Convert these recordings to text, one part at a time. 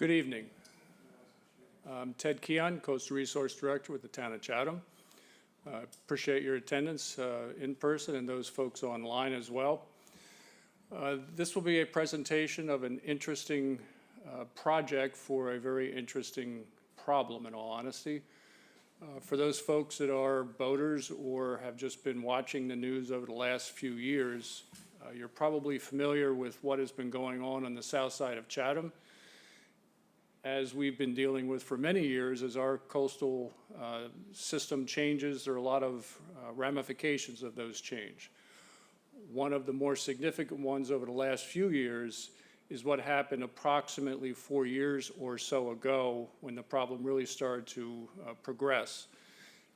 Good evening. I'm Ted Keon, Coastal Resource Director with the Town of Chatham. Appreciate your attendance in person and those folks online as well. This will be a presentation of an interesting project for a very interesting problem, in all honesty. For those folks that are boaters or have just been watching the news over the last few years, you're probably familiar with what has been going on the south side of Chatham, as we've been dealing with for many years. As our coastal system changes, there are a lot of ramifications of those change. One of the more significant ones over the last few years is what happened approximately 4 years or so ago when the problem really started to progress.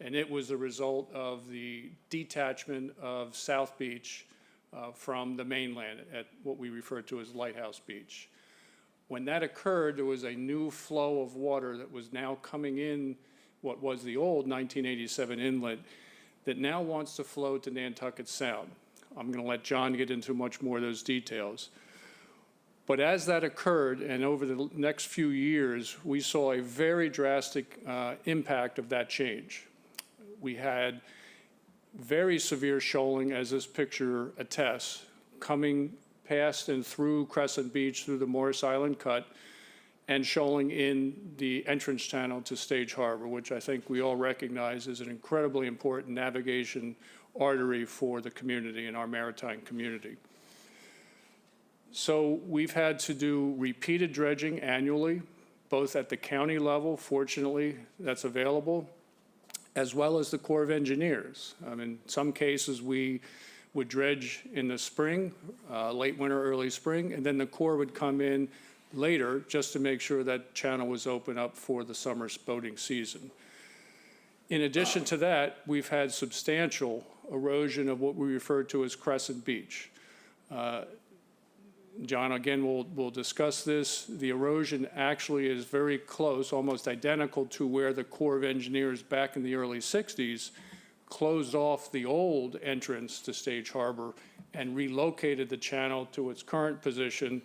And it was the result of the detachment of South Beach from the mainland at what we refer to as Lighthouse Beach. When that occurred, there was a new flow of water that was now coming in what was the old 1987 inlet that now wants to flow to Nantucket Sound. I'm going to let John get into much more of those details. But as that occurred, and over the next few years, we saw a very drastic impact of that change. We had very severe shoaling, as this picture attests, coming past and through Crescent Beach, through the Morris Island Cut, and shoaling in the entrance channel to Stage Harbor, which I think we all recognize is an incredibly important navigation artery for the community and our maritime community. So we've had to do repeated dredging annually, both at the county level, fortunately, that's available, as well as the Corps of Engineers. In some cases, we would dredge in the spring, late winter, early spring, and then the Corps would come in later just to make sure that channel was open up for the summer boating season. In addition to that, we've had substantial erosion of what we refer to as Crescent Beach. John, again, will discuss this. The erosion actually is very close, almost identical to where the Corps of Engineers back in the early 60s closed off the old entrance to Stage Harbor and relocated the channel to its current position,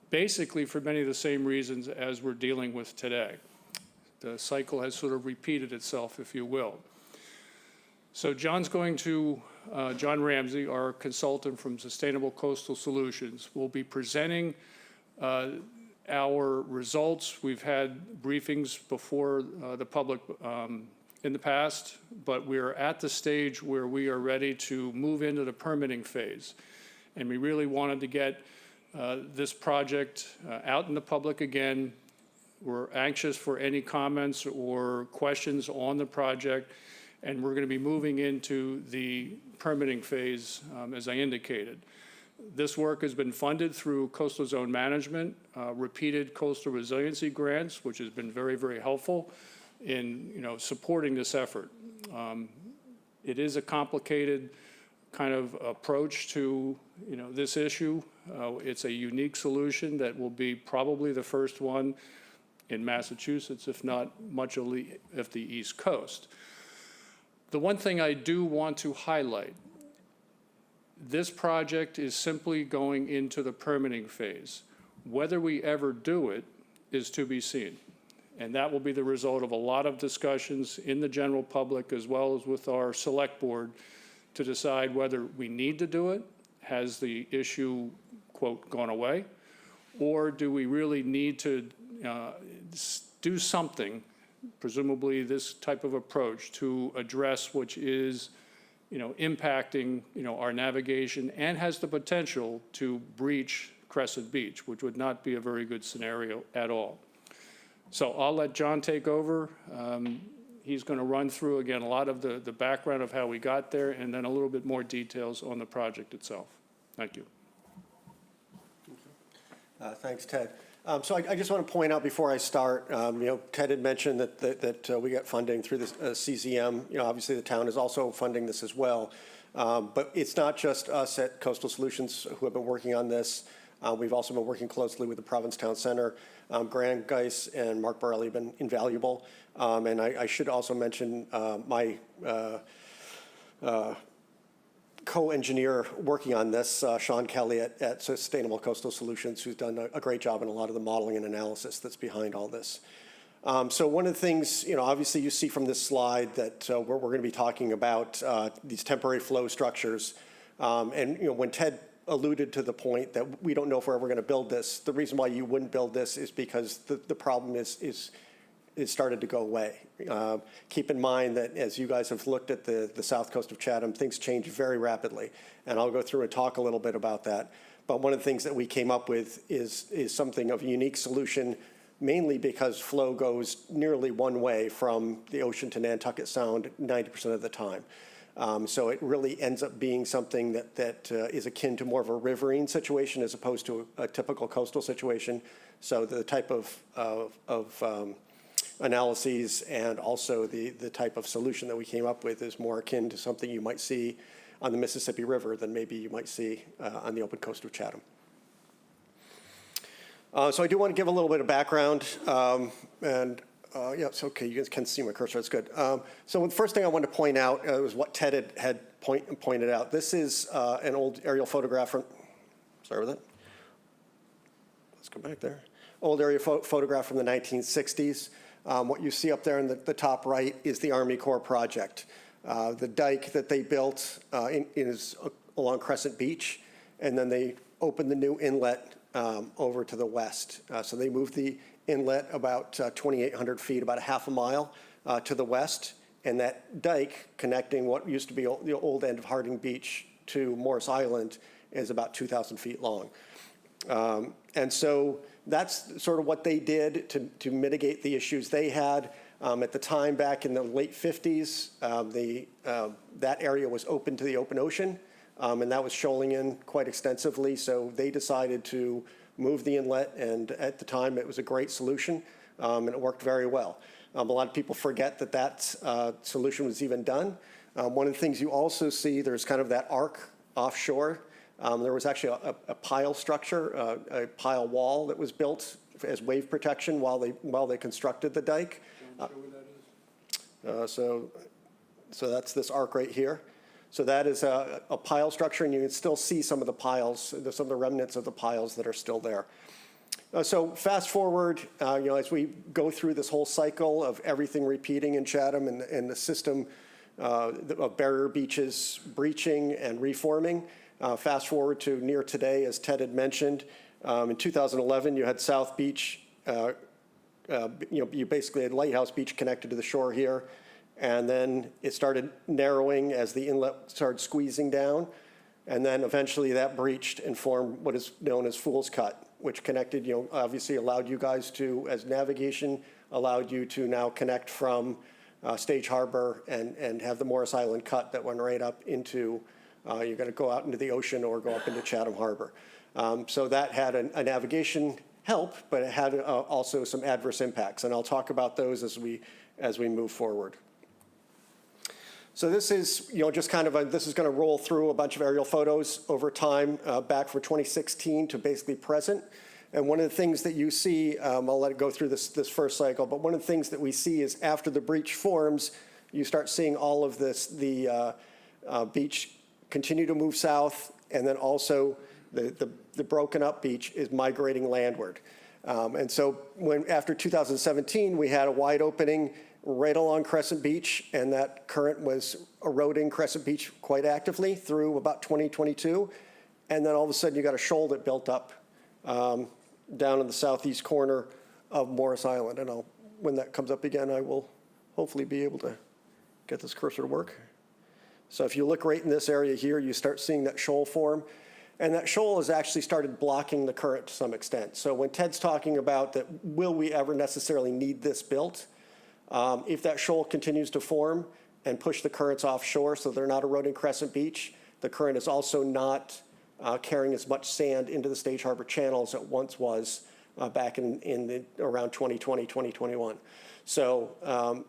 basically for many of the same reasons as we're dealing with today. The cycle has sort of repeated itself, if you will. So John Ramsey, our consultant from Sustainable Coastal Solutions, will be presenting our results. We've had briefings before the public in the past, but we're at the stage where we are ready to move into the permitting phase. And we really wanted to get this project out in the public again. We're anxious for any comments or questions on the project, and we're going to be moving into the permitting phase, as I indicated. This work has been funded through Coastal Zone Management, repeated coastal resiliency grants, which has been very, very helpful in supporting this effort. It is a complicated kind of approach to this issue. It's a unique solution that will be probably the first one in Massachusetts, if not much of the East Coast. The one thing I do want to highlight, this project is simply going into the permitting phase. Whether we ever do it is to be seen. And that will be the result of a lot of discussions in the general public as well as with our select board to decide whether we need to do it. Has the issue, quote, gone away? Or do we really need to do something, presumably this type of approach, to address which is impacting our navigation and has the potential to breach Crescent Beach, which would not be a very good scenario at all. So I'll let John take over. He's going to run through, again, a lot of the background of how we got there and then a little bit more details on the project itself. Thank you. Thanks, Ted. So I just want to point out before I start, Ted had mentioned that we get funding through the CZM. Obviously the town is also funding this as well. But it's not just us at Coastal Solutions who have been working on this. We've also been working closely with the Provincetown Center. Grant Geis and Mark Barley have been invaluable. And I should also mention my co-engineer working on this, Sean Kelly at Sustainable Coastal Solutions, who's done a great job in a lot of the modeling and analysis that's behind all this. So one of the things, obviously you see from this slide that we're going to be talking about these temporary flow structures. And when Ted alluded to the point that we don't know if we're ever going to build this, the reason why you wouldn't build this is because the problem is started to go away. Keep in mind that as you guys have looked at the south coast of Chatham, things change very rapidly. And I'll go through and talk a little bit about that. But one of the things that we came up with is something of a unique solution, mainly because flow goes nearly one way from the ocean to Nantucket Sound 90% of the time. So it really ends up being something that is akin to more of a riverine situation as opposed to a typical coastal situation. So the type of analyses and also the type of solution that we came up with is more akin to something you might see on the Mississippi River than maybe you might see on the open coast of Chatham. So I do want to give a little bit of background, yeah, it's okay. You guys can see my cursor. That's good. So the first thing I wanted to point out was what Ted had pointed out. This is an old aerial photograph from, sorry about that. Let's go back there. Old aerial photograph from the 1960s. What you see up there in the top right is the Army Corps project. The dike that they built is along Crescent Beach, and then they opened the new inlet over to the west. So they moved the inlet about 2,800 feet, about a half a mile to the west, and that dike connecting what used to be the old end of Harding Beach to Morris Island is about 2,000 feet long. And so that's sort of what they did to mitigate the issues they had. At the time, back in the late 50s, that area was open to the open ocean, and that was shoaling in quite extensively. So they decided to move the inlet, and at the time, it was a great solution, and it worked very well. A lot of people forget that solution was even done. One of the things you also see, there's kind of that arc offshore. There was actually a pile structure, a pile wall that was built as wave protection while they constructed the dike. Show where that is. So that's this arc right here. So that is a pile structure, and you can still see some of the piles, some of the remnants of the piles that are still there. So fast forward, as we go through this whole cycle of everything repeating in Chatham and the system of barrier beaches breaching and reforming. Fast forward to near today, as Ted had mentioned, in 2011, you had South Beach. You basically had Lighthouse Beach connected to the shore here, and then it started narrowing as the inlet started squeezing down, and then eventually that breached and formed what is known as Fool's Cut, which connected, obviously allowed you guys to, as navigation, allowed you to now connect from Stage Harbor and have the Morris Island Cut that went right up into. You're going to go out into the ocean or go up into Chatham Harbor. So that had a navigation help, but it had also some adverse impacts, and I'll talk about those as we move forward. So this is, just kind of this is going to roll through a bunch of aerial photos over time, back from 2016 to basically present. And one of the things that you see, I'll let it go through this first cycle, but one of the things that we see is after the breach forms, you start seeing all of this, the beach continue to move south, and then also the broken up beach is migrating landward. And so after 2017, we had a wide opening right along Crescent Beach, and that current was eroding Crescent Beach quite actively through about 2022. And then all of a sudden you got a shoal that built up down in the southeast corner of Morris Island. And when that comes up again, I will hopefully be able to get this cursor to work. So if you look right in this area here, you start seeing that shoal form. And that shoal has actually started blocking the current to some extent. So when Ted's talking about that, will we ever necessarily need this built? If that shoal continues to form and push the currents offshore so they're not eroding Crescent Beach, the current is also not carrying as much sand into the Stage Harbor Channel as it once was back in around 2020, 2021. So,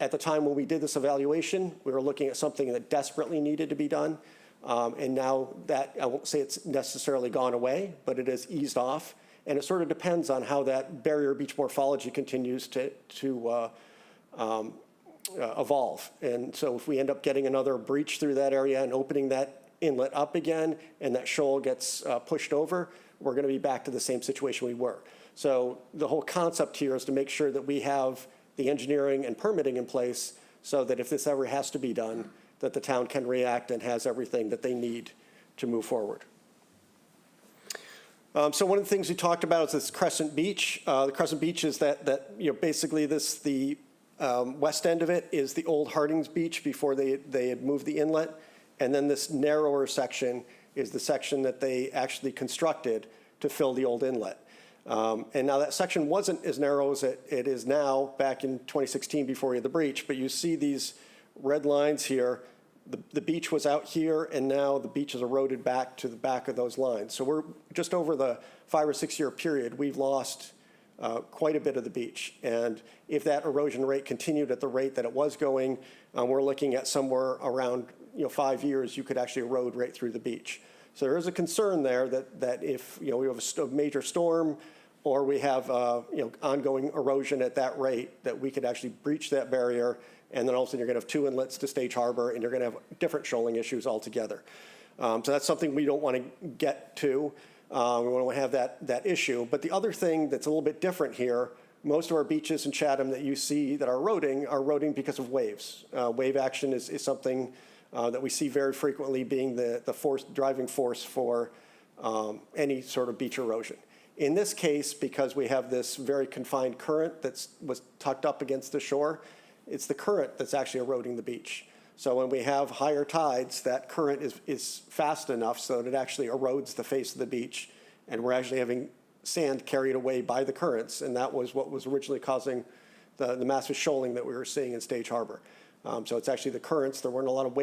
at the time when we did this evaluation, we were looking at something that desperately needed to be done. And now that, I won't say it's necessarily gone away, but it has eased off. And it sort of depends on how that barrier beach morphology continues to evolve. And so if we end up getting another breach through that area and opening that inlet up again, and that shoal gets pushed over, we're going to be back to the same situation we were. So the whole concept here is to make sure that we have the engineering and permitting in place so that if this ever has to be done, that the town can react and has everything that they need to move forward. So one of the things we talked about is this Crescent Beach. The Crescent Beach is that basically the west end of it is the old Hardings Beach before they had moved the inlet. And then this narrower section is the section that they actually constructed to fill the old inlet. And now that section wasn't as narrow as it is now back in 2016 before we had the breach, but you see these red lines here. The beach was out here, and now the beach is eroded back to the back of those lines. So we're just over the 5 or 6 year period, we've lost quite a bit of the beach. And if that erosion rate continued at the rate that it was going, we're looking at somewhere around 5 years, you could actually erode right through the beach. So there is a concern there that if we have a major storm or we have ongoing erosion at that rate, that we could actually breach that barrier, and then all of a sudden you're going to have 2 inlets to Stage Harbor, and you're going to have different shoaling issues altogether. So that's something we don't want to get to. We want to have that issue. But the other thing that's a little bit different here, most of our beaches in Chatham that you see that are eroding because of waves. Wave action is something that we see very frequently being the driving force for any sort of beach erosion. In this case, because we have this very confined current that was tucked up against the shore, it's the current that's actually eroding the beach. So when we have higher tides, that current is fast enough so that it actually erodes the face of the beach, and we're actually having sand carried away by the currents, and that was what was originally causing the massive shoaling that we were seeing in Stage Harbor. So it's actually the currents. There wasn't a lot of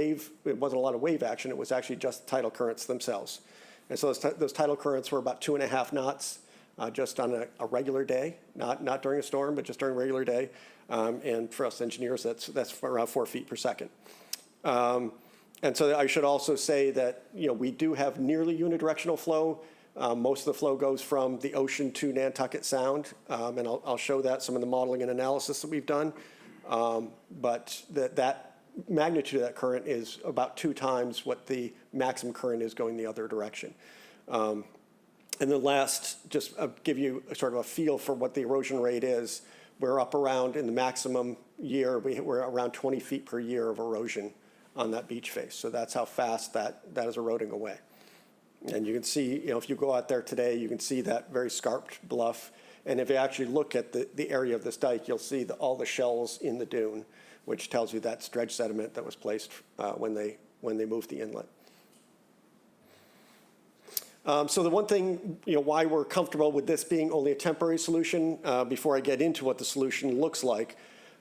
wave action. It was actually just tidal currents themselves. And so those tidal currents were about 2.5 knots just on a regular day, not during a storm, but just during a regular day. And for us engineers, that's around 4 feet per second. And so I should also say that we do have nearly unidirectional flow. Most of the flow goes from the ocean to Nantucket Sound, and I'll show that some of the modeling and analysis that we've done. But that magnitude of that current is about 2 times what the maximum current is going the other direction. And then last, just give you sort of a feel for what the erosion rate is. We're up around, in the maximum year, we're around 20 feet per year of erosion on that beach face. So that's how fast that is eroding away. And you can see, if you go out there today, you can see that very scarped bluff. And if you actually look at the area of this dike, you'll see all the shells in the dune, which tells you that's dredge sediment that was placed when they moved the inlet. So the one thing, why we're comfortable with this being only a temporary solution, before I get into what the solution looks like,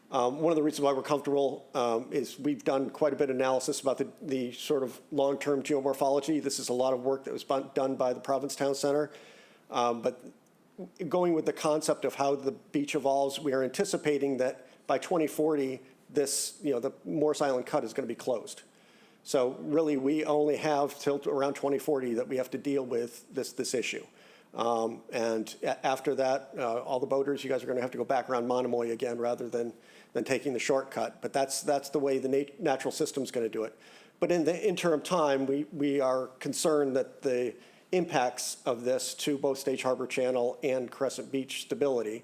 one of the reasons why we're comfortable is we've done quite a bit of analysis about the sort of long-term geomorphology. This is a lot of work that was done by the Provincetown Center. But going with the concept of how the beach evolves, we are anticipating that by 2040, the Morris Island Cut is going to be closed. So really, we only have till around 2040 that we have to deal with this issue. And after that, all the boaters, you guys are going to have to go back around Monomoy again rather than taking the shortcut. But that's the way the natural system is going to do it. But in the interim time, we are concerned that the impacts of this to both Stage Harbor Channel and Crescent Beach stability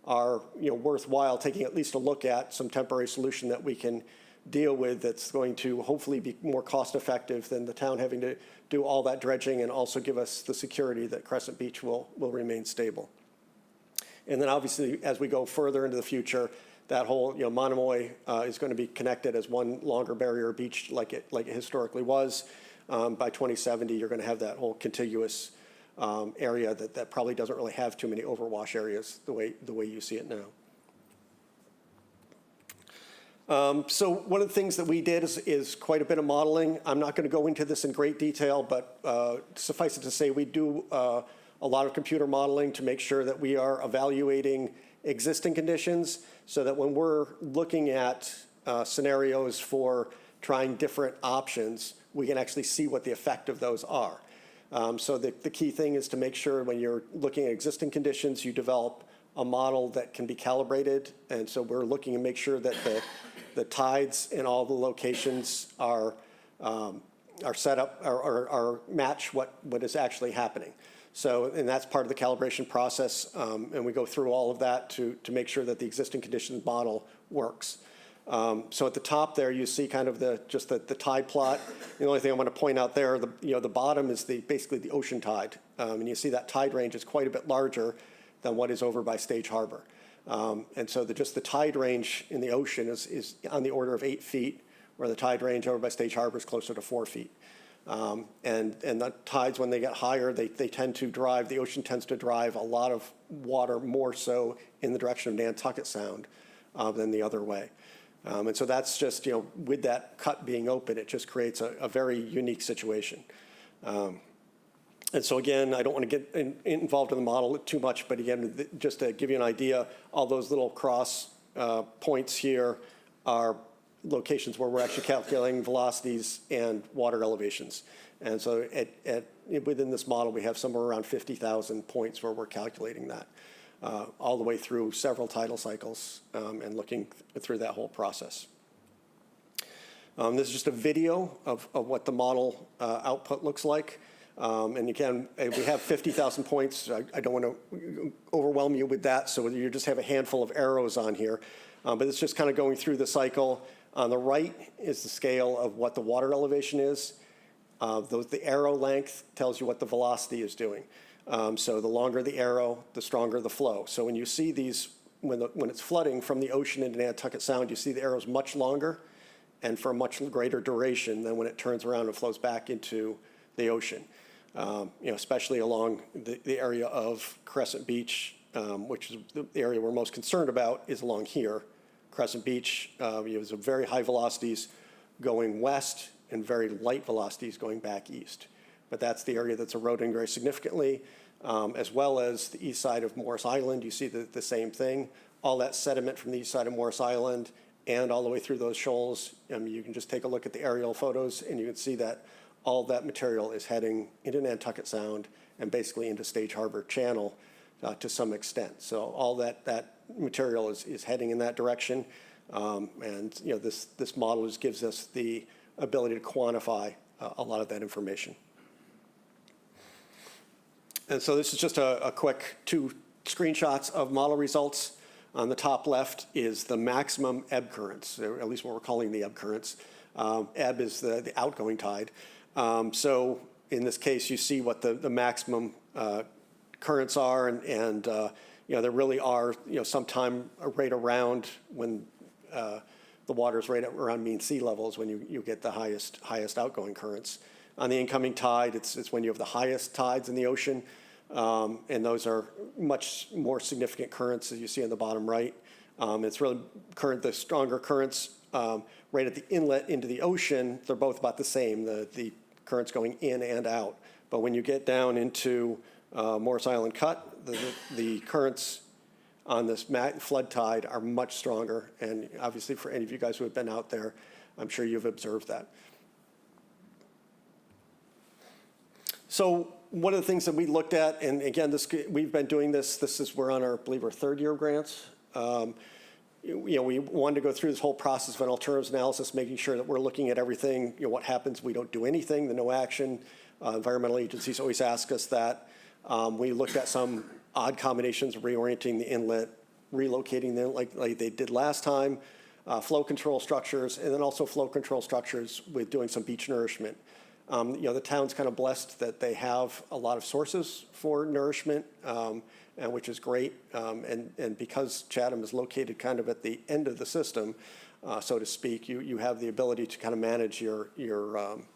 are worthwhile taking at least a look at some temporary solution that we can deal with that's going to hopefully be more cost effective than the town having to do all that dredging, and also give us the security that Crescent Beach will remain stable. And then obviously, as we go further into the future, that whole Monomoy is going to be connected as one longer barrier beach like it historically was. By 2070, you're going to have that whole contiguous area that probably doesn't really have too many overwash areas the way you see it now. So one of the things that we did is quite a bit of modeling. I'm not going to go into this in great detail, but suffice it to say we do a lot of computer modeling to make sure that we are evaluating existing conditions, so that when we're looking at scenarios for trying different options, we can actually see what the effect of those are. So the key thing is to make sure when you're looking at existing conditions, you develop a model that can be calibrated. And so we're looking to make sure that the tides in all the locations are set up or match what is actually happening. So, and that's part of the calibration process, and we go through all of that to make sure that the existing conditions model works. So at the top there, you see kind of just the tide plot. The only thing I want to point out there, the bottom is basically the ocean tide, and you see that tide range is quite a bit larger than what is over by Stage Harbor. And so just the tide range in the ocean is on the order of 8 feet, where the tide range over by Stage Harbor is closer to 4 feet. And the tides, when they get higher, they tend to drive, the ocean tends to drive a lot of water more so in the direction of Nantucket Sound than the other way. And so that's just, with that cut being open, it just creates a very unique situation. And so again, I don't want to get involved in the model too much, but again, just to give you an idea, all those little cross points here are locations where we're actually calculating velocities and water elevations. And so within this model, we have somewhere around 50,000 points where we're calculating that, all the way through several tidal cycles and looking through that whole process. This is just a video of what the model output looks like. And again, we have 50,000 points. I don't want to overwhelm you with that, so you just have a handful of arrows on here. But it's just kind of going through the cycle. On the right is the scale of what the water elevation is. The arrow length tells you what the velocity is doing. So the longer the arrow, the stronger the flow. So when you see these, when it's flooding from the ocean into Nantucket Sound, you see the arrows much longer and for a much greater duration than when it turns around and flows back into the ocean. Especially along the area of Crescent Beach, which is the area we're most concerned about, is along here. Crescent Beach, there's very high velocities going west and very light velocities going back east. But that's the area that's eroding very significantly, as well as the east side of Morris Island. You see the same thing. All that sediment from the east side of Morris Island and all the way through those shoals. You can just take a look at the aerial photos and you can see that all of that material is heading into Nantucket Sound and basically into Stage Harbor Channel to some extent. So all that material is heading in that direction. And this model just gives us the ability to quantify a lot of that information. And so this is just a quick 2 screenshots of model results. On the top left is the maximum ebb currents, or at least what we're calling the ebb currents. Ebb is the outgoing tide. So in this case, you see what the maximum currents are, and there really are, sometime right around when the water's right around mean sea levels when you get the highest outgoing currents. On the incoming tide, it's when you have the highest tides in the ocean, and those are much more significant currents, as you see on the bottom right. It's really the stronger currents right at the inlet into the ocean. They're both about the same, the currents going in and out. But when you get down into Morris Island Cut, the currents on this flood tide are much stronger. And obviously for any of you guys who have been out there, I'm sure you've observed that. So one of the things that we looked at, and again, we've been doing this, we're on our, I believe, our 3rd year of grants. We wanted to go through this whole process of an alternatives analysis, making sure that we're looking at everything. What happens if we don't do anything, the no action. Environmental agencies always ask us that. We looked at some odd combinations of reorienting the inlet, relocating the inlet like they did last time, flow control structures, and then also flow control structures with doing some beach nourishment. The town's kind of blessed that they have a lot of sources for nourishment, and which is great. And because Chatham is located kind of at the end of the system, so to speak, you have the ability to kind of manage your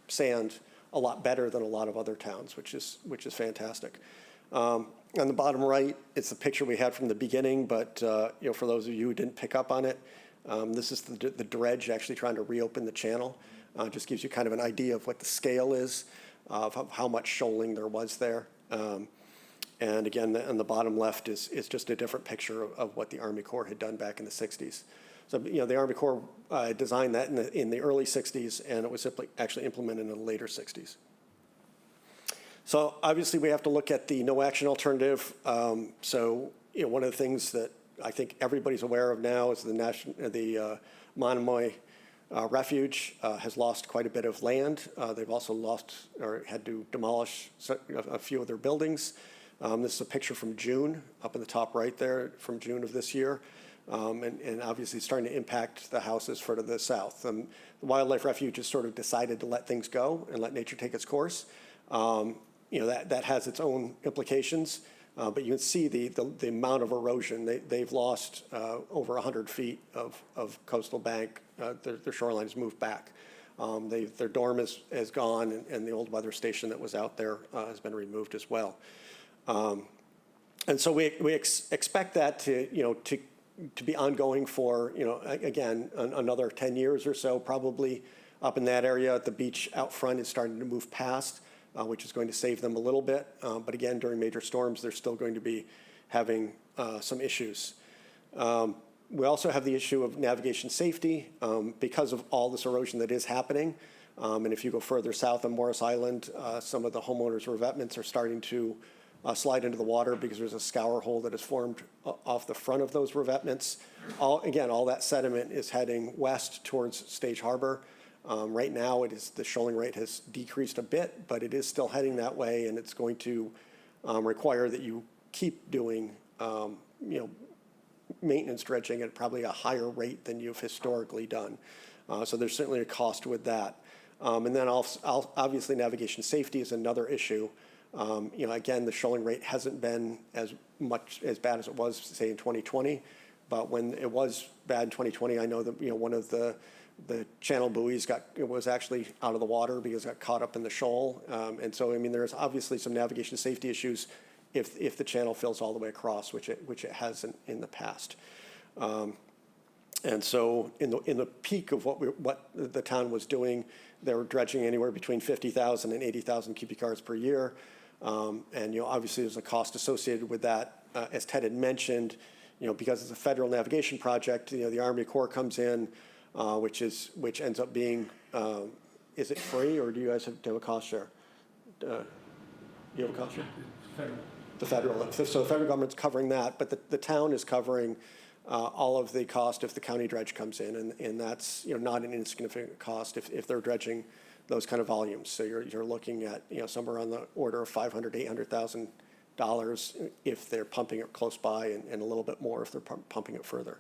sand a lot better than a lot of other towns, which is fantastic. On the bottom right, it's the picture we had from the beginning, but for those of you who didn't pick up on it, this is the dredge actually trying to reopen the channel. Just gives you kind of an idea of what the scale is of how much shoaling there was there. And again, on the bottom left is just a different picture of what the Army Corps had done back in the 60s. So, the Army Corps designed that in the early 60s, and it was actually implemented in the later 60s. So obviously we have to look at the no action alternative. So, one of the things that I think everybody's aware of now is the Monomoy Refuge has lost quite a bit of land. They've also lost or had to demolish a few of their buildings. This is a picture from June, up in the top right there, from June of this year. And obviously it's starting to impact the houses further to the south. The Wildlife Refuge has sort of decided to let things go and let nature take its course. That has its own implications, but you can see the amount of erosion. They've lost over 100 feet of coastal bank. Their shoreline has moved back. Their dorm is gone, and the old weather station that was out there has been removed as well. And so we expect that to be ongoing for, again, another 10 years or so, probably up in that area. The beach out front is starting to move past, which is going to save them a little bit. But again, during major storms, they're still going to be having some issues. We also have the issue of navigation safety because of all this erosion that is happening. And if you go further south on Morris Island, some of the homeowners' revetments are starting to slide into the water because there's a scour hole that is formed off the front of those revetments. All that sediment is heading west towards Stage Harbor. Right now, the shoaling rate has decreased a bit, but it is still heading that way, and it's going to require that you keep doing, maintenance dredging at probably a higher rate than you've historically done. So there's certainly a cost with that. And then obviously navigation safety is another issue. Again, the shoaling rate hasn't been as bad as it was, say, in 2020. But when it was bad in 2020, I know that one of the channel buoys was actually out of the water because it got caught up in the shoal. And so, there's obviously some navigation safety issues if the channel fills all the way across, which it hasn't in the past. And so in the peak of what the town was doing, they were dredging anywhere between 50,000 and 80,000 cubic yards per year. And obviously there's a cost associated with that. As Ted had mentioned, because it's a federal navigation project, the Army Corps comes in, which ends up being, is it free, or do you guys have to have a cost share? You have a cost share? Federal. The federal. So the federal government's covering that, but the town is covering all of the cost if the county dredge comes in, and that's not an insignificant cost if they're dredging those kind of volumes. So you're looking at somewhere on the order of $500,000 to $800,000 if they're pumping it close by, and a little bit more if they're pumping it further.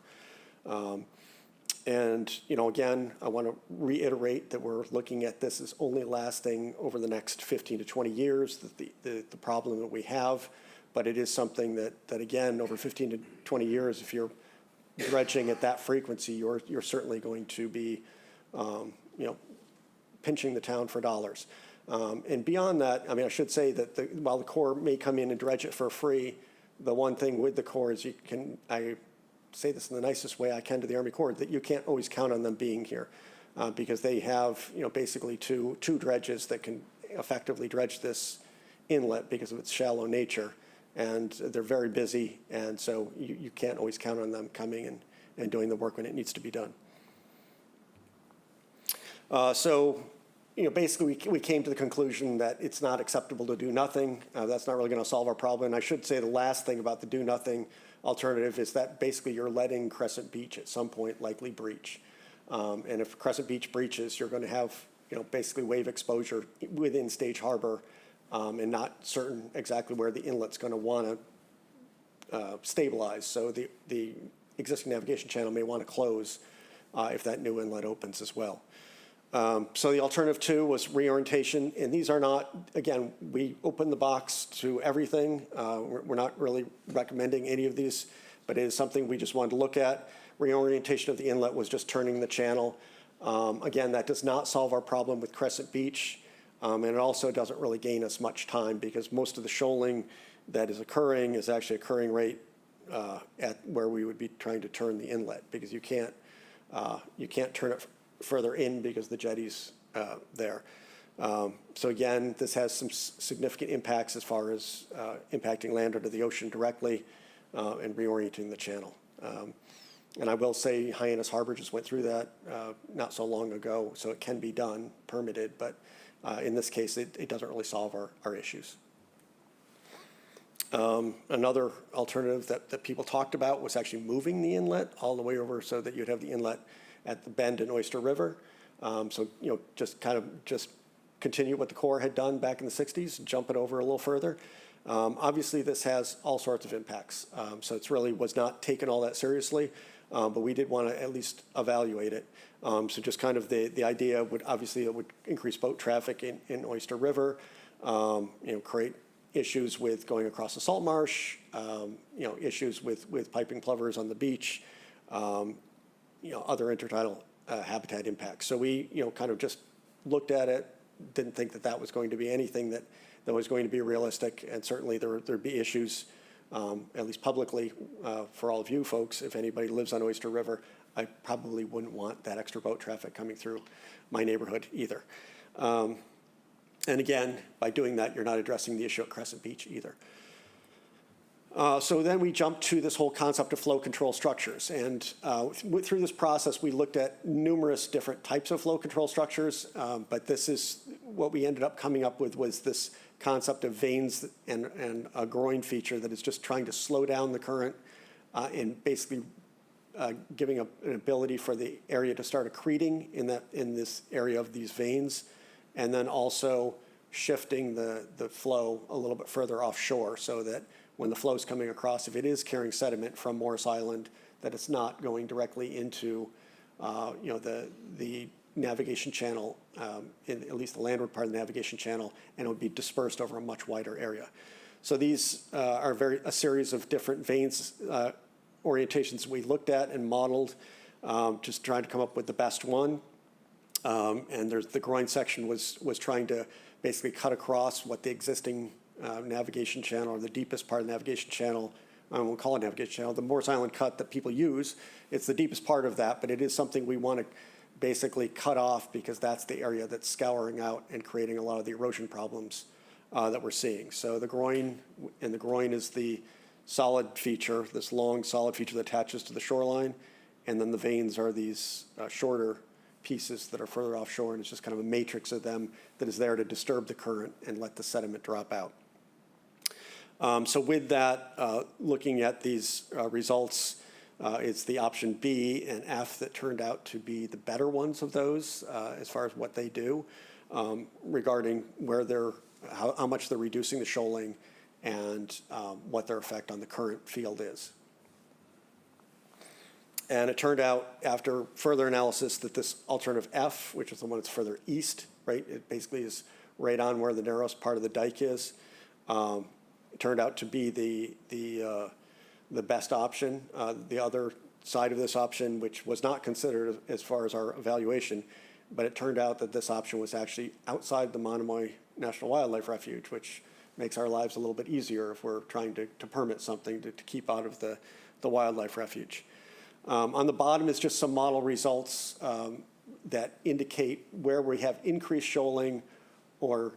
And again, I want to reiterate that we're looking at this as only lasting over the next 15 to 20 years. The problem that we have, but it is something that again, over 15 to 20 years, if you're dredging at that frequency, you're certainly going to be, pinching the town for dollars. And beyond that, I should say that while the Corps may come in and dredge it for free, the one thing with the Corps is I say this in the nicest way I can to the Army Corps, that you can't always count on them being here because they have, basically two dredges that can effectively dredge this inlet because of its shallow nature. And they're very busy, and so you can't always count on them coming and doing the work when it needs to be done. So basically we came to the conclusion that it's not acceptable to do nothing. That's not really going to solve our problem. And I should say the last thing about the do nothing alternative is that basically you're letting Crescent Beach at some point likely breach. And if Crescent Beach breaches, you're going to have basically wave exposure within Stage Harbor, and not certain exactly where the inlet's going to want to stabilize. So the existing navigation channel may want to close if that new inlet opens as well. So the alternative 2 was reorientation, and these are not, again, we open the box to everything. We're not really recommending any of these, but it is something we just wanted to look at. Reorientation of the inlet was just turning the channel. Again, that does not solve our problem with Crescent Beach, and it also doesn't really gain us much time because most of the shoaling that is occurring is actually occurring right at where we would be trying to turn the inlet, because you can't turn it further in because the jetty's there. So again, this has some significant impacts as far as impacting land under the ocean directly and reorienting the channel. And I will say Hyannis Harbor just went through that not so long ago, so it can be done, permitted, but in this case, it doesn't really solve our issues. Another alternative that people talked about was actually moving the inlet all the way over so that you'd have the inlet at the bend in Oyster River. So, just continue what the Corps had done back in the 60s, jump it over a little further. Obviously, this has all sorts of impacts. So it's really was not taken all that seriously, but we did want to at least evaluate it. So just kind of the idea would, obviously, it would increase boat traffic in Oyster River, create issues with going across the salt marsh, issues with piping plovers on the beach, other intertidal habitat impacts. So we, kind of just looked at it, didn't think that was going to be anything that was going to be realistic, and certainly there'd be issues, at least publicly, for all of you folks. If anybody lives on Oyster River, I probably wouldn't want that extra boat traffic coming through my neighborhood either. And again, by doing that, you're not addressing the issue at Crescent Beach either. So then we jumped to this whole concept of flow control structures. And through this process, we looked at numerous different types of flow control structures. But this is what we ended up coming up with was this concept of veins and a groin feature that is just trying to slow down the current and basically giving an ability for the area to start accreting in this area of these veins, and then also shifting the flow a little bit further offshore so that when the flow is coming across, if it is carrying sediment from Morris Island, that it's not going directly into the navigation channel, in at least the landward part of the navigation channel, and it would be dispersed over a much wider area. So these are a series of different veins orientations we looked at and modeled, just trying to come up with the best one. And the groin section was trying to basically cut across what the existing navigation channel, or the deepest part of the navigation channel, I won't call it navigation channel, the Morris Island cut that people use. It's the deepest part of that, but it is something we want to basically cut off because that's the area that's scouring out and creating a lot of the erosion problems that we're seeing. So the groin is the solid feature, this long solid feature that attaches to the shoreline, and then the veins are these shorter pieces that are further offshore, and it's just kind of a matrix of them that is there to disturb the current and let the sediment drop out. So with that, looking at these results, it's the option B and F that turned out to be the better ones of those as far as what they do regarding how much they're reducing the shoaling and what their effect on the current field is. And it turned out after further analysis that this alternative F, which is the one that's further east, right, it basically is right on where the narrowest part of the dike is, it turned out to be the best option. The other side of this option, which was not considered as far as our evaluation, but it turned out that this option was actually outside the Monomoy National Wildlife Refuge, which makes our lives a little bit easier if we're trying to permit something to keep out of the wildlife refuge. On the bottom is just some model results that indicate where we have increased shoaling or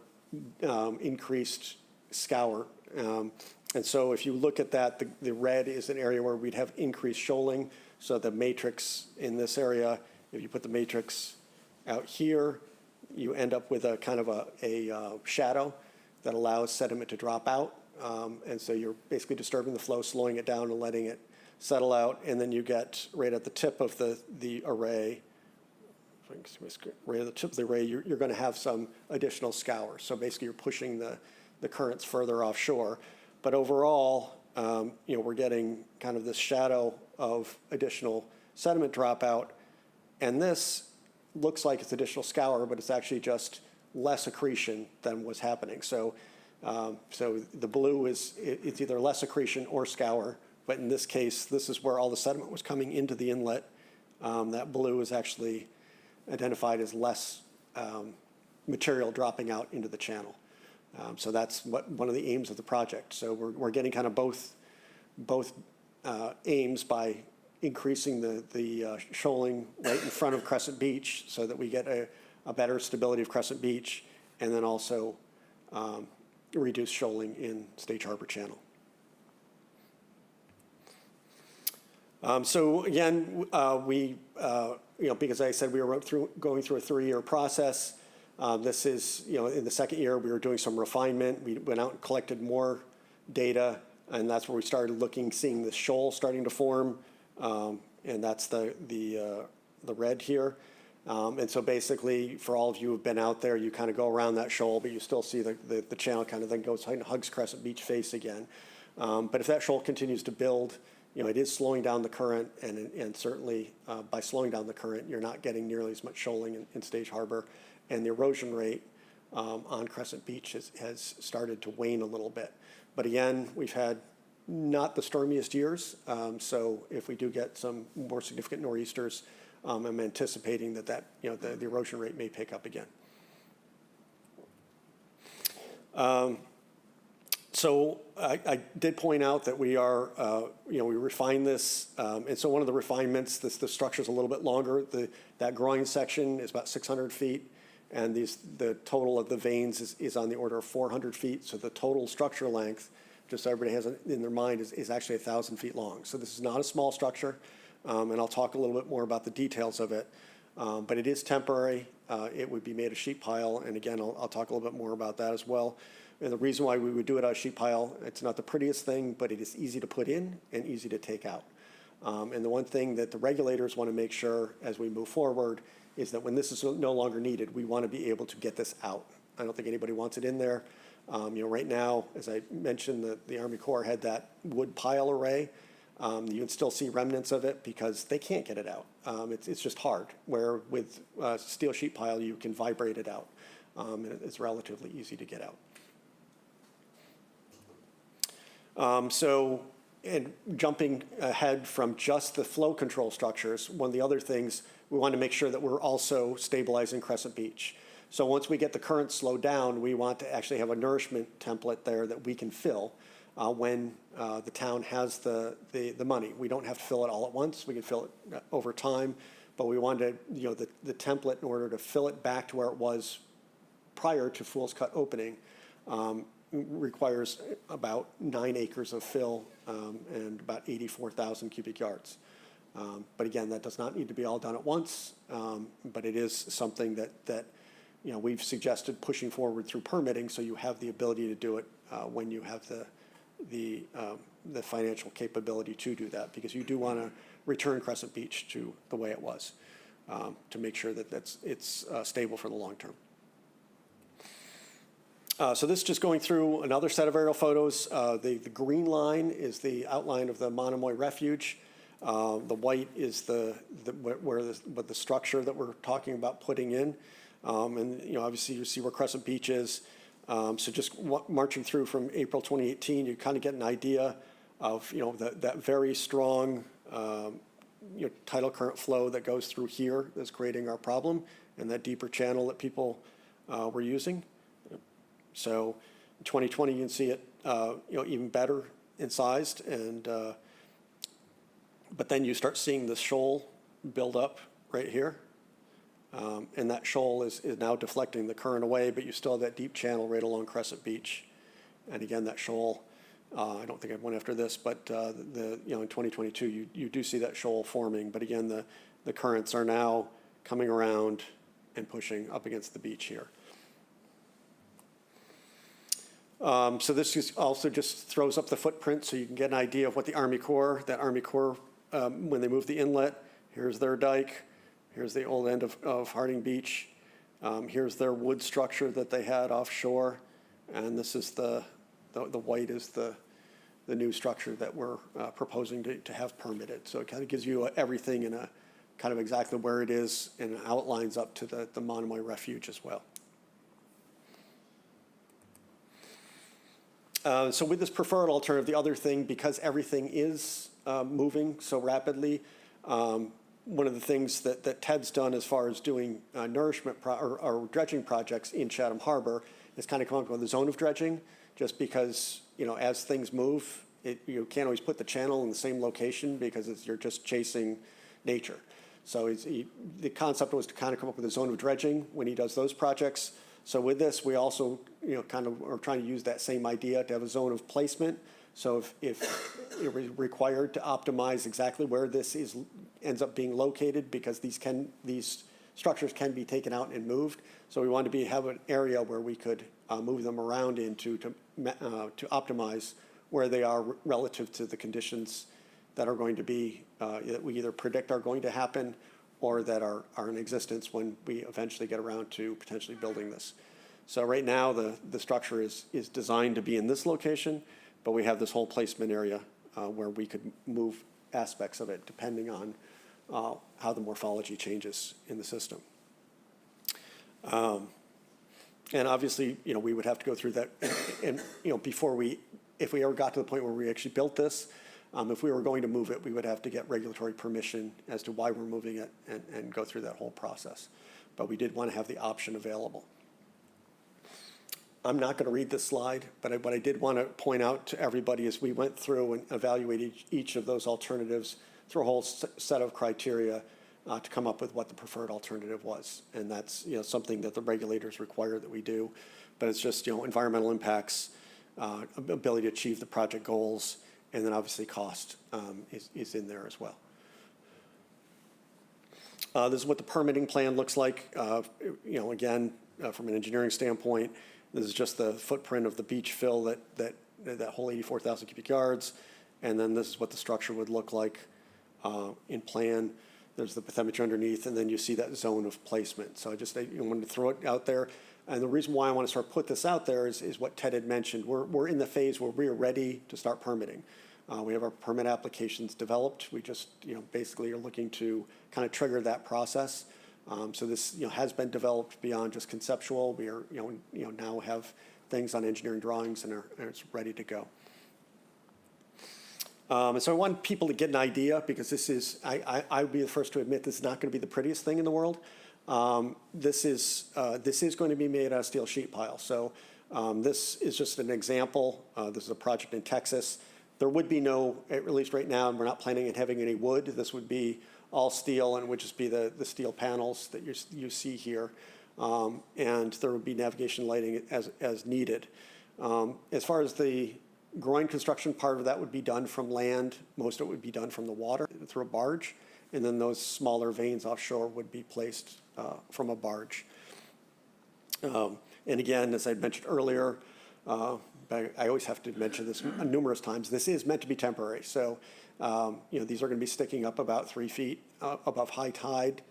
increased scour. And so if you look at that, the red is an area where we'd have increased shoaling. So the matrix in this area, if you put the matrix out here, you end up with a kind of a shadow that allows sediment to drop out. And so you're basically disturbing the flow, slowing it down and letting it settle out, and then you get right at the tip of the array, right at the tip of the array, you're going to have some additional scour. So basically you're pushing the currents further offshore. But overall, we're getting kind of this shadow of additional sediment dropout, and this looks like it's additional scour, but it's actually just less accretion than was happening. So the blue it's either less accretion or scour. But in this case, this is where all the sediment was coming into the inlet. That blue is actually identified as less material dropping out into the channel. So that's one of the aims of the project. So we're getting kind of both aims by increasing the shoaling right in front of Crescent Beach so that we get a better stability of Crescent Beach, and then also reduce shoaling in Stage Harbor Channel. So again, because I said we were going through a 3-year process. This is, in the second year we were doing some refinement. We went out and collected more data, and that's where we started seeing the shoal starting to form, and that's the red here. And so basically, for all of you who've been out there, you kind of go around that shoal, but you still see the channel kind of then goes and hugs Crescent Beach face again. But if that shoal continues to build, it is slowing down the current, and certainly by slowing down the current, you're not getting nearly as much shoaling in Stage Harbor, and the erosion rate on Crescent Beach has started to wane a little bit. But again, we've had not the stormiest years, so if we do get some more significant nor'easters, I'm anticipating that the erosion rate may pick up again. So I did point out that we are, we refined this, and so one of the refinements, the structure's a little bit longer. That groin section is about 600 feet, and the total of the veins is on the order of 400 feet. So the total structure length, just so everybody has it in their mind, is actually 1,000 feet long. So this is not a small structure, and I'll talk a little bit more about the details of it. But it is temporary. It would be made of sheet pile, and again, I'll talk a little bit more about that as well. And the reason why we would do it out of sheet pile, it's not the prettiest thing, but it is easy to put in and easy to take out. And the one thing that the regulators want to make sure as we move forward is that when this is no longer needed, we want to be able to get this out. I don't think anybody wants it in there. Right now, as I mentioned, the Army Corps had that wood pile array. You can still see remnants of it because they can't get it out. It's just hard, where with steel sheet pile, you can vibrate it out. And it's relatively easy to get out. And jumping ahead from just the flow control structures, one of the other things, we want to make sure that we're also stabilizing Crescent Beach. So once we get the current slowed down, we want to actually have a nourishment template there that we can fill when the town has the money. We don't have to fill it all at once. We can fill it over time, but we wanted the template in order to fill it back to where it was prior to Fool's Cut opening. Requires about 9 acres of fill and about 84,000 cubic yards. But again, that does not need to be all done at once, but it is something that we've suggested pushing forward through permitting, so you have the ability to do it when you have the financial capability to do that, because you do want to return Crescent Beach to the way it was, to make sure that it's stable for the long term. So this is just going through another set of aerial photos. The green line is the outline of the Monomoy Refuge. The white is the structure that we're talking about putting in. And obviously you see where Crescent Beach is. So just marching through from April 2018, you kind of get an idea of that very strong tidal current flow that goes through here that's creating our problem, and that deeper channel that people were using. So in 2020, you can see it, even better incised, and but then you start seeing the shoal build up right here, and that shoal is now deflecting the current away, but you still have that deep channel right along Crescent Beach, and again that shoal. I don't think I went after this, but in 2022, you do see that shoal forming, but again the currents are now coming around and pushing up against the beach here. So this also just throws up the footprint so you can get an idea of what the Army Corps, when they move the inlet, here's their dike, here's the old end of Harding Beach, here's their wood structure that they had offshore, and this is the white is the new structure that we're proposing to have permitted. So it kind of gives you everything in a kind of exactly where it is and outlines up to the Monomoy Refuge as well. So with this preferred alternative, the other thing, because everything is moving so rapidly, one of the things that Ted's done as far as doing nourishment or dredging projects in Chatham Harbor is kind of come up with a zone of dredging, just because, as things move, you can't always put the channel in the same location because you're just chasing nature. So the concept was to kind of come up with a zone of dredging when he does those projects. So with this, we also, kind of are trying to use that same idea to have a zone of placement. So if you're required to optimize exactly where this ends up being located, because these structures can be taken out and moved. So we wanted to have an area where we could move them around into to optimize where they are relative to the conditions that are going to be, that we either predict are going to happen or that are in existence when we eventually get around to potentially building this. So right now, the structure is designed to be in this location, but we have this whole placement area where we could move aspects of it depending on how the morphology changes in the system. And obviously, we would have to go through that, and before if we ever got to the point where we actually built this, if we were going to move it, we would have to get regulatory permission as to why we're moving it and go through that whole process. But we did want to have the option available. I'm not going to read this slide, but what I did want to point out to everybody is we went through and evaluated each of those alternatives through a whole set of criteria to come up with what the preferred alternative was. And that's something that the regulators require that we do. But it's just environmental impacts, ability to achieve the project goals, and then obviously cost is in there as well. This is what the permitting plan looks like. Again, from an engineering standpoint, this is just the footprint of the beach fill that whole 84,000 cubic yards. And then this is what the structure would look like in plan. There's the bathymetry underneath, and then you see that zone of placement. So I wanted to throw it out there. And the reason why I want to sort of put this out there is what Ted had mentioned. We're in the phase where we are ready to start permitting. We have our permit applications developed. We just basically are looking to kind of trigger that process. So this has been developed beyond just conceptual. We are now have things on engineering drawings and it's ready to go. And so I want people to get an idea, because this is, I would be the first to admit, this is not going to be the prettiest thing in the world. This is going to be made out of steel sheet pile. So this is just an example. This is a project in Texas. There would be no, at least right now, we're not planning on having any wood. This would be all steel, and it would just be the steel panels that you see here. And there would be navigation lighting as needed. As far as the groin construction, part of that would be done from land. Most of it would be done from the water through a barge. And then those smaller veins offshore would be placed from a barge. And again, as I mentioned earlier, but I always have to mention this numerous times, this is meant to be temporary. So, these are going to be sticking up about 3 feet above high tide,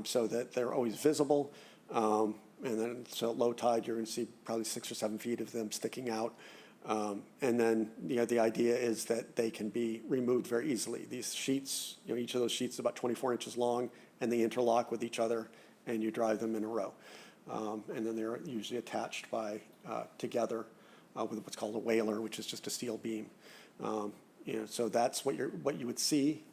so that they're always visible. And then, so at low tide, you're going to see probably 6 or 7 feet of them sticking out. And then, the idea is that they can be removed very easily. These sheets, each of those sheets is about 24 inches long, and they interlock with each other, and you drive them in a row. And then they're usually attached by together with what's called a whaler, which is just a steel beam. So that's what you would see.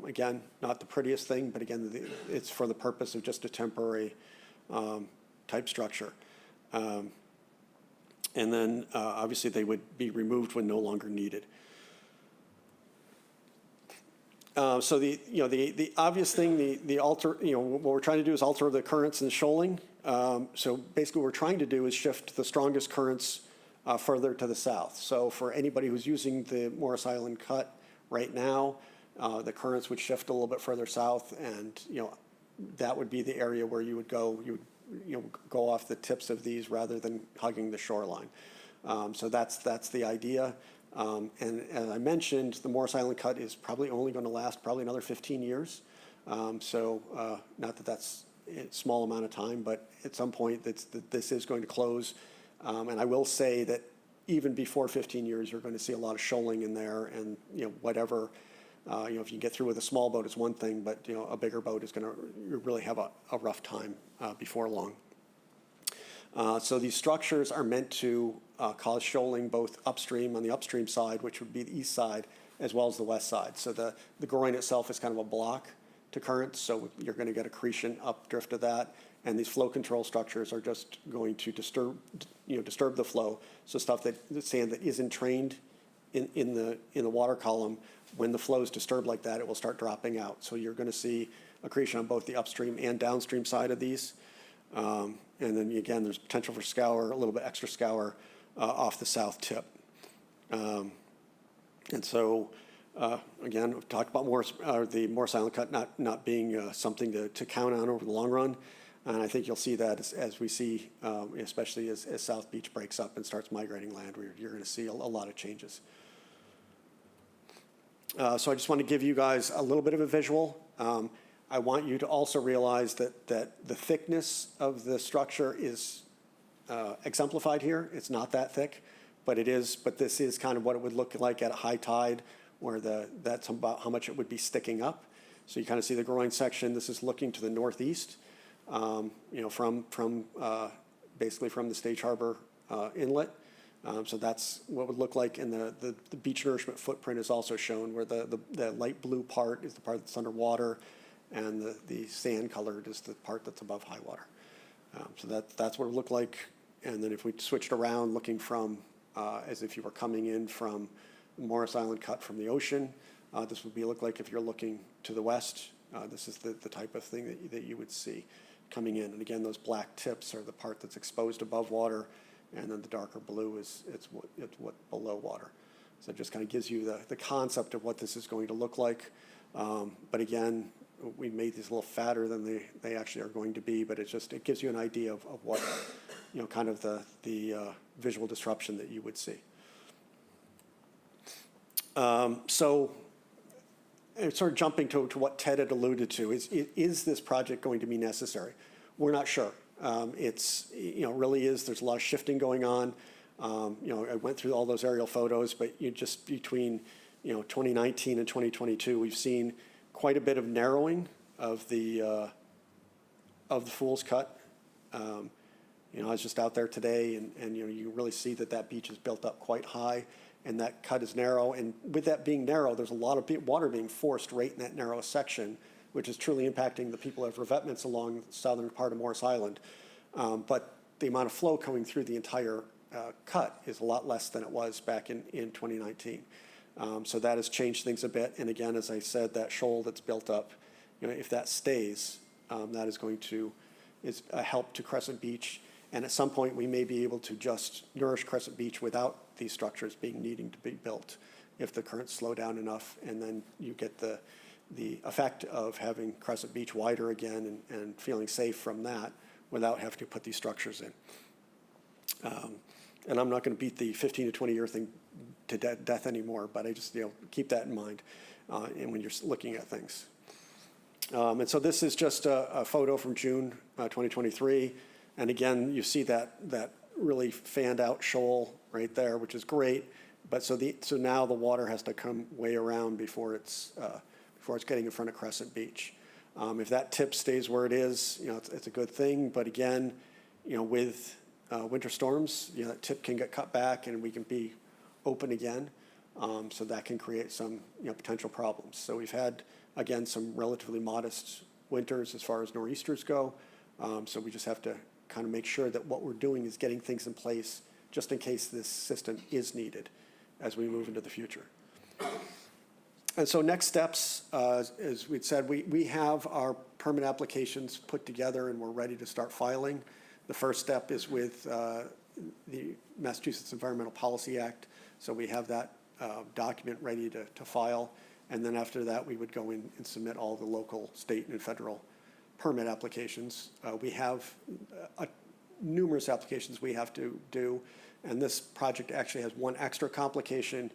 Again, not the prettiest thing, but again, it's for the purpose of just a temporary type structure. And then obviously they would be removed when no longer needed. So the obvious thing, what we're trying to do is alter the currents and shoaling. So basically what we're trying to do is shift the strongest currents further to the south. So for anybody who's using the Morris Island cut right now, the currents would shift a little bit further south, and that would be the area where you would go. You would go off the tips of these rather than hugging the shoreline. So that's the idea. And as I mentioned, the Morris Island cut is probably only going to last probably another 15 years. So not that that's a small amount of time, but at some point this is going to close. And I will say that even before 15 years, you're going to see a lot of shoaling in there, and whatever. If you get through with a small boat, it's one thing, but a bigger boat is going to really have a rough time before long. So these structures are meant to cause shoaling both upstream on the upstream side, which would be the east side, as well as the west side. So the groin itself is kind of a block to currents, so you're going to get accretion updrift of that. And these flow control structures are just going to disturb the flow. So the sand that isn't trained in the water column, when the flow is disturbed like that, it will start dropping out. So you're going to see accretion on both the upstream and downstream side of these. And then again, there's potential for scour, a little bit extra scour off the south tip. And so again, we've talked about the Morris Island cut not being something to count on over the long run. And I think you'll see that as we see, especially as South Beach breaks up and starts migrating land, you're going to see a lot of changes. So I just want to give you guys a little bit of a visual. I want you to also realize that the thickness of the structure is exemplified here. It's not that thick, but this is kind of what it would look like at a high tide, where that's about how much it would be sticking up. So you kind of see the groin section. This is looking to the northeast, from basically from the Stage Harbor Inlet. So that's what it would look like, and the beach nourishment footprint is also shown, where the light blue part is the part that's underwater, and the sand colored is the part that's above high water. So that's what it would look like. And then if we switched around, looking from, as if you were coming in from Morris Island cut from the ocean, this would look like if you're looking to the west. This is the type of thing that you would see coming in. And again, those black tips are the part that's exposed above water, and then the darker blue it's what below water. So it just kind of gives you the concept of what this is going to look like. But again, we made these a little fatter than they actually are going to be, but it gives you an idea of what, kind of the visual disruption that you would see. So sort of jumping to what Ted had alluded to, is this project going to be necessary? We're not sure. It's, really is, there's a lot of shifting going on. I went through all those aerial photos, but just between, 2019 and 2022, we've seen quite a bit of narrowing of the Fool's Cut. I was just out there today, and you really see that beach is built up quite high, and that cut is narrow. And with that being narrow, there's a lot of water being forced right in that narrow section, which is truly impacting the people who have revetments along the southern part of Morris Island. But the amount of flow coming through the entire cut is a lot less than it was back in 2019. So that has changed things a bit. And again, as I said, that shoal that's built up, if that stays, that is a help to Crescent Beach. And at some point, we may be able to just nourish Crescent Beach without these structures needing to be built, if the currents slow down enough, and then you get the effect of having Crescent Beach wider again and feeling safe from that without having to put these structures in. And I'm not going to beat the 15 to 20 year thing to death anymore, but I just keep that in mind and when you're looking at things. And so this is just a photo from June 2023. And again, you see that really fanned out shoal right there, which is great. But so now the water has to come way around before it's getting in front of Crescent Beach. If that tip stays where it is, it's a good thing. But again, with winter storms, that tip can get cut back and we can be open again. So that can create some potential problems. So we've had, again, some relatively modest winters as far as nor'easters go. So we just have to kind of make sure that what we're doing is getting things in place just in case this system is needed as we move into the future. And so next steps, as we'd said, we have our permit applications put together and we're ready to start filing. The first step is with the Massachusetts Environmental Policy Act. So we have that document ready to file. And then after that, we would go in and submit all the local, state, and federal permit applications. We have numerous applications we have to do. And this project actually has one extra complication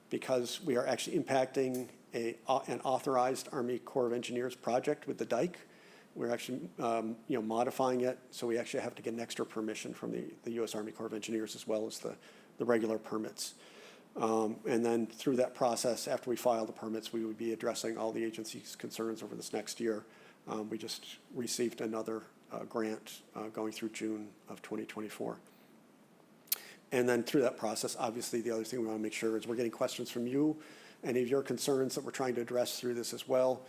because we are actually impacting an authorized Army Corps of Engineers project with the dike. We're actually modifying it, so we actually have to get an extra permission from the U.S. Army Corps of Engineers as well as the regular permits. And then through that process, after we file the permits, we would be addressing all the agency's concerns over this next year. We just received another grant going through June of 2024. And then through that process, obviously, the other thing we want to make sure is we're getting questions from you, any of your concerns that we're trying to address through this as well.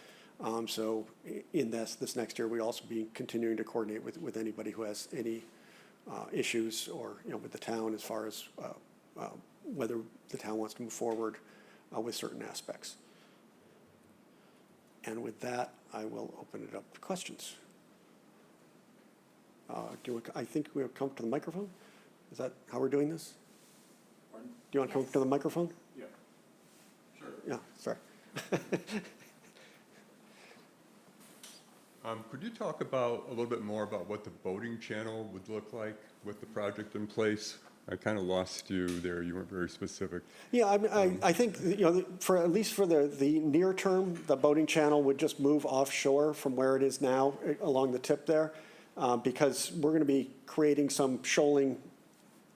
So in this next year, we'll also be continuing to coordinate with anybody who has any issues or, with the town as far as whether the town wants to move forward with certain aspects. And with that, I will open it up to questions. I think we'll come to the microphone. Is that how we're doing this? Pardon? Do you want to come to the microphone? Yeah, sure. Yeah, sorry. Could you talk a little bit more about what the boating channel would look like with the project in place? I kind of lost you there. You weren't very specific. Yeah, I think, for, at least for the near term, the boating channel would just move offshore from where it is now along the tip there, because we're going to be creating some shoaling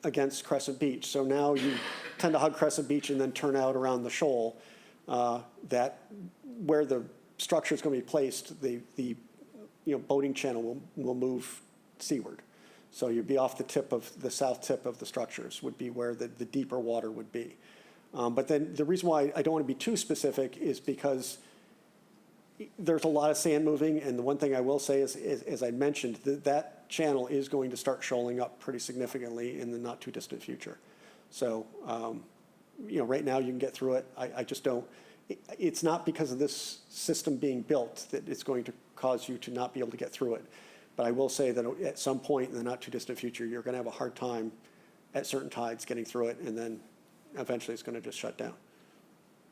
against Crescent Beach. So now you tend to hug Crescent Beach and then turn out around the shoal, that where the structure is going to be placed, the boating channel will move seaward. So you'd be off the tip of, the south tip of the structures would be where the deeper water would be. But then the reason why I don't want to be too specific is because there's a lot of sand moving, and the one thing I will say is, as I mentioned, that channel is going to start shoaling up pretty significantly in the not too distant future. So, right now you can get through it. I just don't, it's not because of this system being built that it's going to cause you to not be able to get through it. But I will say that at some point in the not too distant future, you're going to have a hard time at certain tides getting through it, and then eventually it's going to just shut down.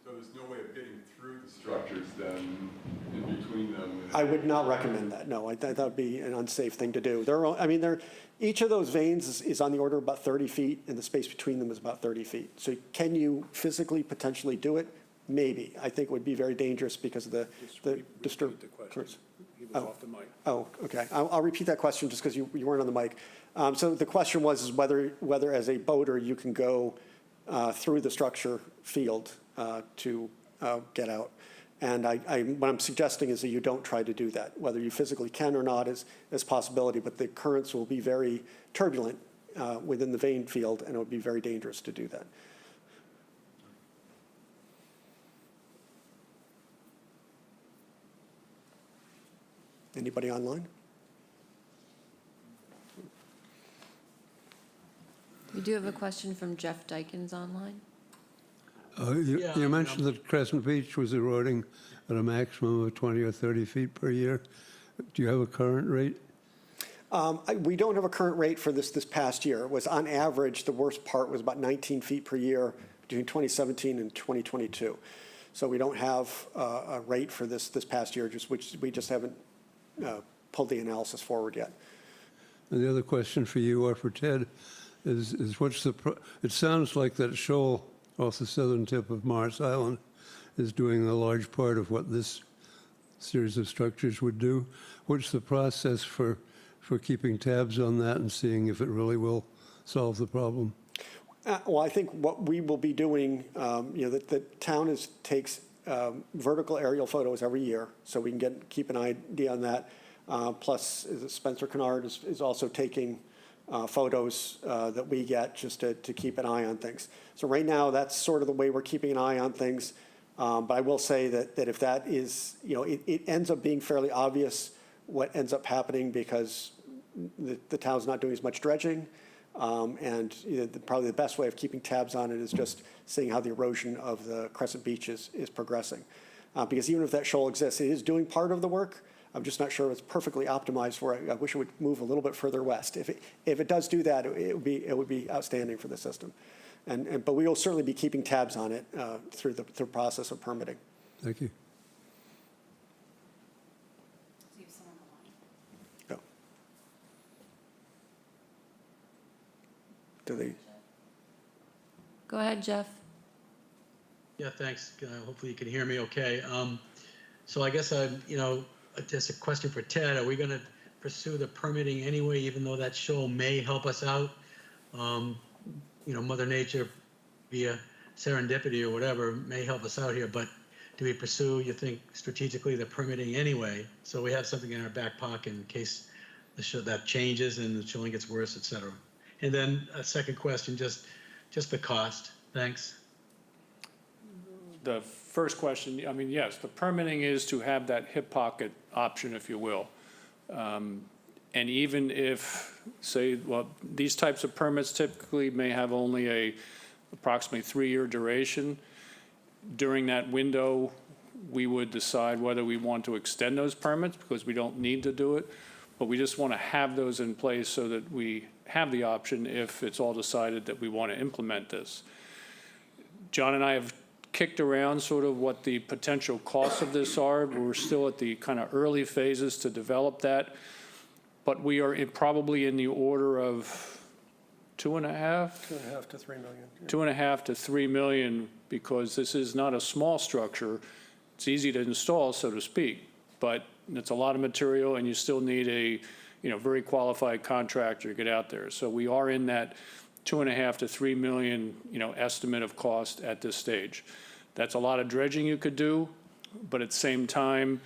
So there's no way of getting through the structures then, in between them? I would not recommend that, no. That would be an unsafe thing to do. Each of those veins is on the order of about 30 feet, and the space between them is about 30 feet. So can you physically potentially do it? Maybe. I think it would be very dangerous because of the disturb. The question. He was off the mic. Oh, okay. I'll repeat that question just because you weren't on the mic. So the question was whether as a boater you can go through the structure field to get out. And what I'm suggesting is that you don't try to do that. Whether you physically can or not is a possibility, but the currents will be very turbulent within the vein field, and it would be very dangerous to do that. Anybody online? We do have a question from Jeff Dykins online. You mentioned that Crescent Beach was eroding at a maximum of 20 or 30 feet per year. Do you have a current rate? We don't have a current rate for this past year. It was on average, the worst part was about 19 feet per year between 2017 and 2022. So we don't have a rate for this past year, which we just haven't pulled the analysis forward yet. And the other question for you or for Ted is it sounds like that shoal off the southern tip of Morris Island is doing a large part of what this series of structures would do. What's the process for keeping tabs on that and seeing if it really will solve the problem? Well, I think what we will be doing, the town takes vertical aerial photos every year, so we can keep an idea on that. Plus, Spencer Kennard is also taking photos that we get just to keep an eye on things. So right now, that's sort of the way we're keeping an eye on things. But I will say that if that is, it ends up being fairly obvious what ends up happening because the town's not doing as much dredging. And probably the best way of keeping tabs on it is just seeing how the erosion of the Crescent Beach is progressing. Because even if that shoal exists, it is doing part of the work. I'm just not sure it's perfectly optimized for it. I wish it would move a little bit further west. If it does do that, it would be outstanding for the system. But we will certainly be keeping tabs on it through the process of permitting. Thank you. Yeah. Do they? Go ahead, Jeff. Yeah, thanks. Hopefully you can hear me okay. So I guess just a question for Ted. Are we going to pursue the permitting anyway, even though that shoal may help us out? Mother Nature, via serendipity or whatever, may help us out here. But do we pursue, you think, strategically the permitting anyway, so we have something in our back pocket in case that changes and the shoaling gets worse, et cetera? And then a second question, just the cost. Thanks. The first question, yes, the permitting is to have that hip pocket option, if you will. And even if, these types of permits typically may have only approximately 3-year duration. During that window, we would decide whether we want to extend those permits because we don't need to do it, but we just want to have those in place so that we have the option if it's all decided that we want to implement this. John and I have kicked around sort of what the potential costs of this are. We're still at the kind of early phases to develop that, but we are probably in the order of 2.5? 2.5 to 3 million. Yeah. 2.5 to 3 million, because this is not a small structure. It's easy to install, so to speak, but it's a lot of material, and you still need a, very qualified contractor to get out there. So we are in that 2.5 to 3 million, estimate of cost at this stage. That's a lot of dredging you could do, but at the same time,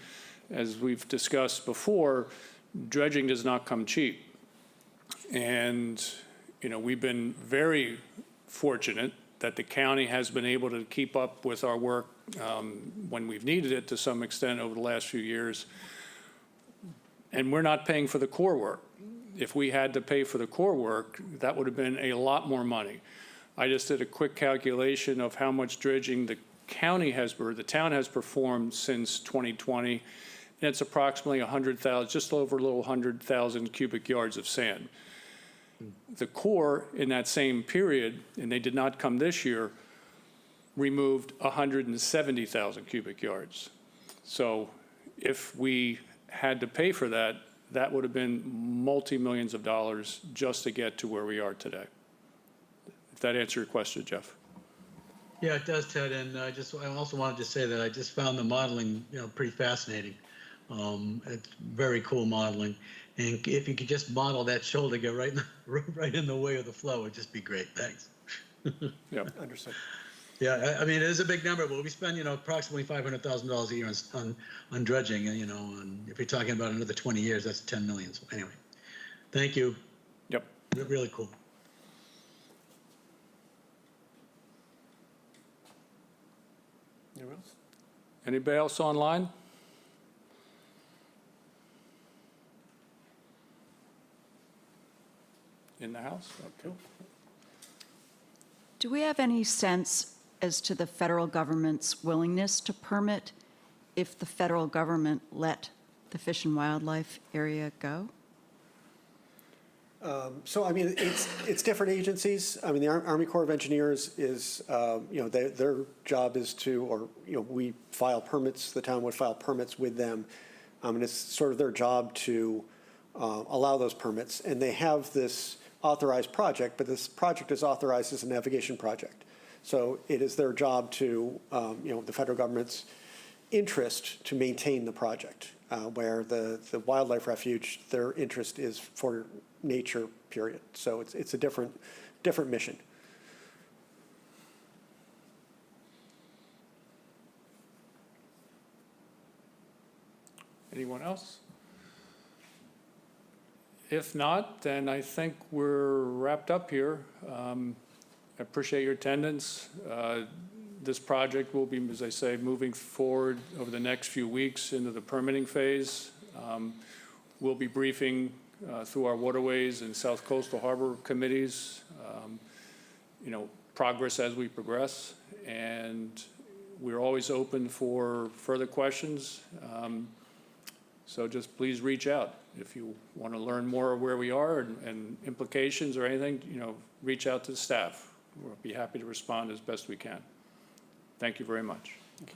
as we've discussed before, dredging does not come cheap. And, we've been very fortunate that the county has been able to keep up with our work when we've needed it to some extent over the last few years. And we're not paying for the core work. If we had to pay for the core work, that would have been a lot more money. I just did a quick calculation of how much dredging the town has performed since 2020, and it's approximately 100,000, just over a little 100,000 cubic yards of sand. The Corps, in that same period, and they did not come this year, removed 170,000 cubic yards. So if we had to pay for that, that would have been multi-millions of dollars just to get to where we are today. If that answers your question, Jeff. Yeah, it does, Ted. And I also wanted to say that I just found the modeling, pretty fascinating. It's very cool modeling. And if you could just model that shoulder, get right in the way of the flow, it'd just be great. Thanks. Yeah. Understood. Yeah, I mean, it is a big number, but we spend, approximately $500,000 a year on dredging, and if you're talking about another 20 years, that's 10 million. So anyway, thank you. Yep. Really cool. Anyone else? Anybody else online? In the house? Okay. Do we have any sense as to the federal government's willingness to permit if the federal government let the Fish and Wildlife area go? So, I mean, it's different agencies. I mean, the Army Corps of Engineers is, their job is to, or, we file permits, the town would file permits with them. And it's sort of their job to allow those permits. And they have this authorized project, but this project is authorized as a navigation project. So it is their job to, the federal government's interest to maintain the project, where the wildlife refuge, their interest is for nature, period. So it's a different mission. Anyone else? If not, then I think we're wrapped up here. I appreciate your attendance. This project will be, as I say, moving forward over the next few weeks into the permitting phase. We'll be briefing through our waterways and South Coastal Harbor committees, progress as we progress. And we're always open for further questions. So just please reach out. If you want to learn more of where we are and implications or anything, reach out to the staff. We'll be happy to respond as best we can. Thank you very much. Okay.